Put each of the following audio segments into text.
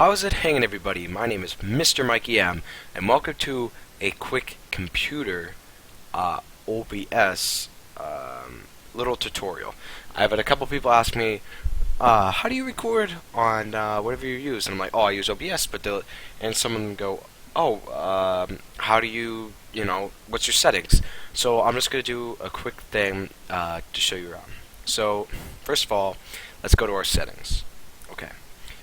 How's it hanging, everybody? My name is MrMikey M, and welcome to a quick computer OBS little tutorial. I've had a couple people ask me, how do you record on whatever you use? And I'm like, oh, I use OBS, and some of them go, oh, how do you, what's your settings? So I'm just going to do a quick thing to show you around. So, first of all, let's go to our settings. Okay.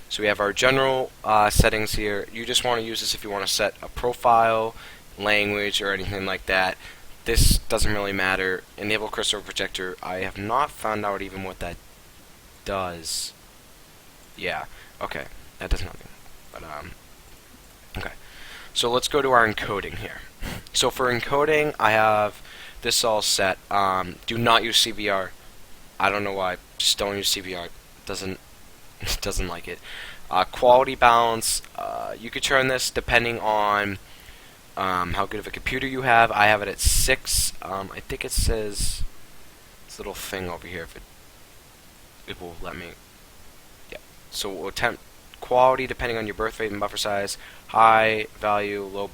So we have our general settings here. You just want to use this if you want to set a profile, language, or anything like that. This doesn't really matter. Enable cursor projector. I have not found out even what that does. Yeah. Okay. That does nothing. But okay. So let's go to our encoding here. So for encoding, I have this all set. Do not use CVR. I don't know why. Just don't use CVR. Doesn't like it. Quality balance, you could turn this depending on how good of a computer you have. I have it at 6. I think it says this little thing over here, if it will let me. Yeah. So we'll attempt quality depending on your birth rate and buffer size. High value, low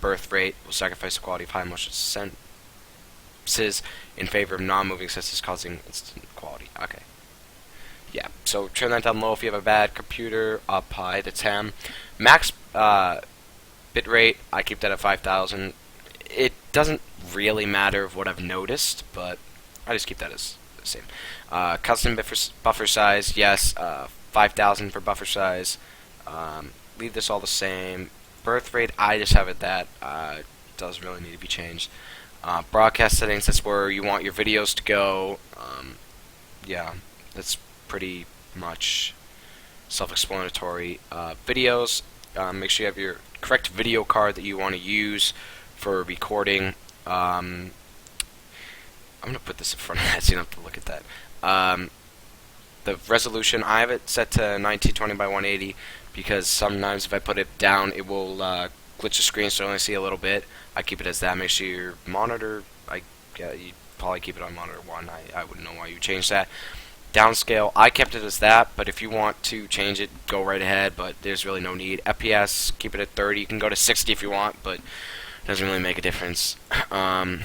birth rate will sacrifice the quality of high motion sentences in favor of non-moving sentences, causing instant quality. Okay. Yeah, so turn that down low if you have a bad computer, up high to 10. Max bit rate, I keep that at 5,000. It doesn't really matter of what I've noticed, but I just keep that as the same. Custom buffer size, yes, 5,000 for buffer size. Leave this all the same. Birth rate, I just have it that. Doesn't really need to be changed. Broadcast settings, that's where you want your videos to go. Yeah, that's pretty much self-explanatory. Videos, make sure you have your correct video card that you want to use for recording. I'm going to put this in front of that so you don't have to look at that. The resolution, I have it set to 1920 by 180 because sometimes if I put it down it will glitch the screen so I only see a little bit. I keep it as that. Make sure your monitor, you probably keep it on monitor 1. I wouldn't know why you change that. Downscale, I kept it as that, but if you want to change it, go right ahead, but there's really no need. FPS, keep it at 30. You can go to 60 if you want, but it doesn't really make a difference. No,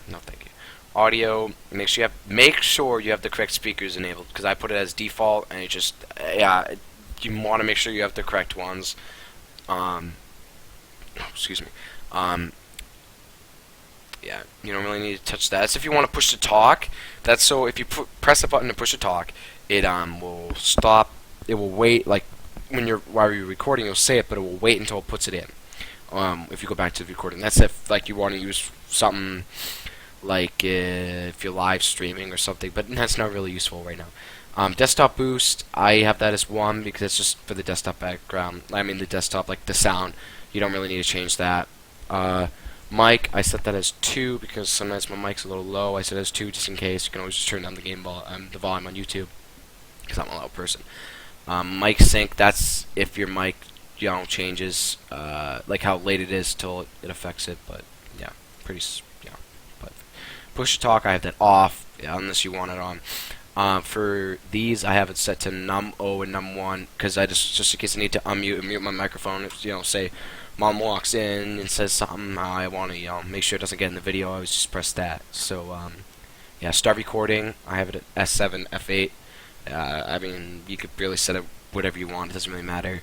thank you. Audio, make sure you have the correct speakers enabled, because I put it as default, and it just, yeah, you want to make sure you have the correct ones. Excuse me. Yeah, you don't really need to touch that. That's if you want to push to talk. That's so if you press the button to push to talk, it will stop. It will wait, like while you're recording, you'll say it, but it will wait until it puts it in. If you go back to the recording, that's if like you want to use something like if you're live streaming or something, but that's not really useful right now. Desktop boost, I have that as 1 because it's just for the desktop background. I mean the desktop, like the sound. You don't really need to change that. Mic, I set that as 2 because sometimes my mic's a little low. I set it as 2 just in case. You can always just turn down the the volume on YouTube because I'm a loud person. Mic sync, that's if your mic changes, like how late it is till it affects it. But yeah, But push to talk, I have that off, unless you want it on. For these, I have it set to num0 and num1 because I just in case I need to unmute and mute my microphone. If, say Mom walks in and says something, I want to make sure it doesn't get in the video. I always just press that. So yeah, start recording. I have it at S7, F8. I mean, you could really set it whatever you want. It doesn't really matter.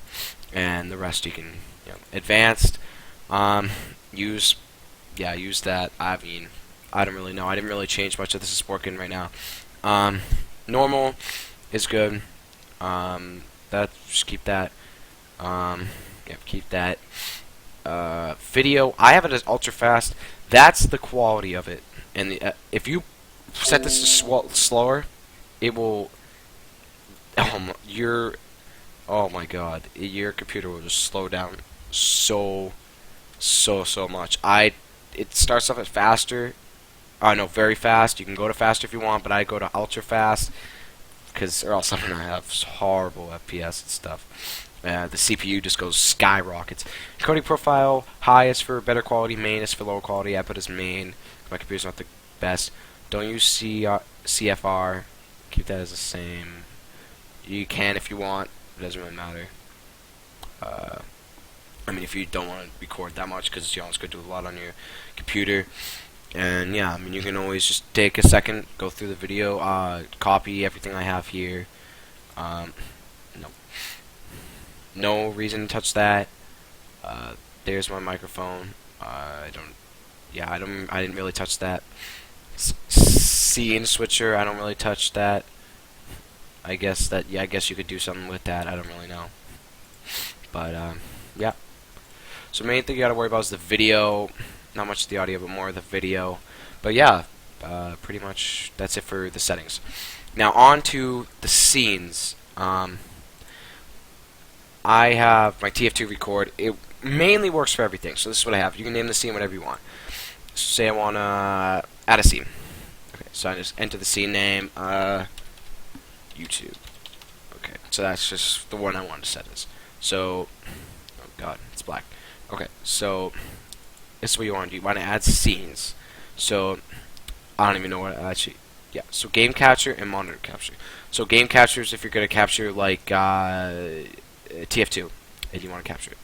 And the rest you can advanced. Use that. I mean, I don't really know. I didn't really change much of this. Is working right now. Normal is good. Just keep that. Keep that. Video, I have it as ultra fast. That's the quality of it. And if you set this to slower, it will. Oh my God, your computer will just slow down so much. It starts off at faster. No, very fast. You can go to faster if you want, but I go to ultra fast because or else I'm gonna have horrible FPS and stuff. The CPU just goes skyrockets. Encoding profile, high is for better quality, main is for lower quality. I put as main. My computer's not the best. Don't use CFR. Keep that as the same. You can if you want. It doesn't really matter. mean, if you don't want to record that much, because it's going to do a lot on your computer. And yeah, I mean, you can always just take a second, go through the video, copy everything I have here. No, no reason to touch that. There's my microphone. I didn't really touch that. Scene switcher, I don't really touch that. I guess you could do something with that. I don't really know. But yeah. So main thing you gotta worry about is the video. Not much the audio, but more of the video. But yeah, pretty much that's it for the settings. Now on to the scenes. I have my TF2 record. It mainly works for everything. So this is what I have. You can name the scene whatever you want. Say I want to add a scene. Okay, so I just enter the scene name, YouTube. Okay, so that's just the one I want to set as. So, oh god, it's black. Okay, so this is what you want to do. You want to add scenes. So I don't even know what actually. Yeah, so game capture and monitor capture. So game capture is if you're going to capture like TF2 and you want to capture it.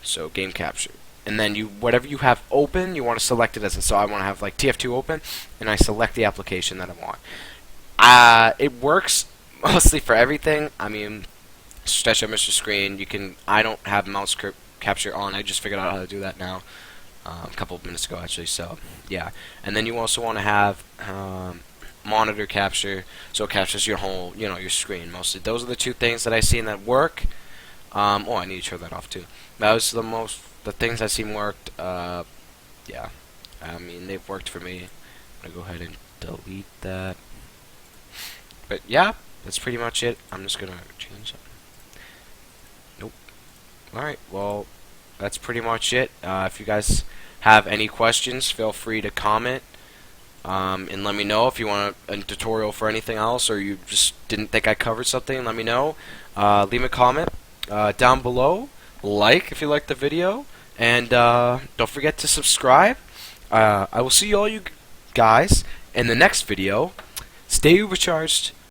So game capture. And then whatever you have open, you want to select it as a. So I want to have like TF2 open, and I select the application that I want. It works mostly for everything. I mean, stretch out Mr. Screen. You can. I don't have mouse capture on. I just figured out how to do that now, a couple of minutes ago actually. So yeah. And then you also want to have monitor capture, so it captures your whole, your screen mostly. Those are the two things that I've seen that work. Oh, I need to turn that off too. That was the things I've seen worked. Yeah, I mean they've worked for me. I'm gonna go ahead and delete that. But yeah, that's pretty much it. I'm just gonna change something. Nope. Alright, well, that's pretty much it. If you guys have any questions, feel free to comment. And let me know if you want a tutorial for anything else, or you just didn't think I covered something. Let me know. Leave a comment down below. Like if you liked the video, and don't forget to subscribe. I will see all you guys in the next video. Stay Ubercharged.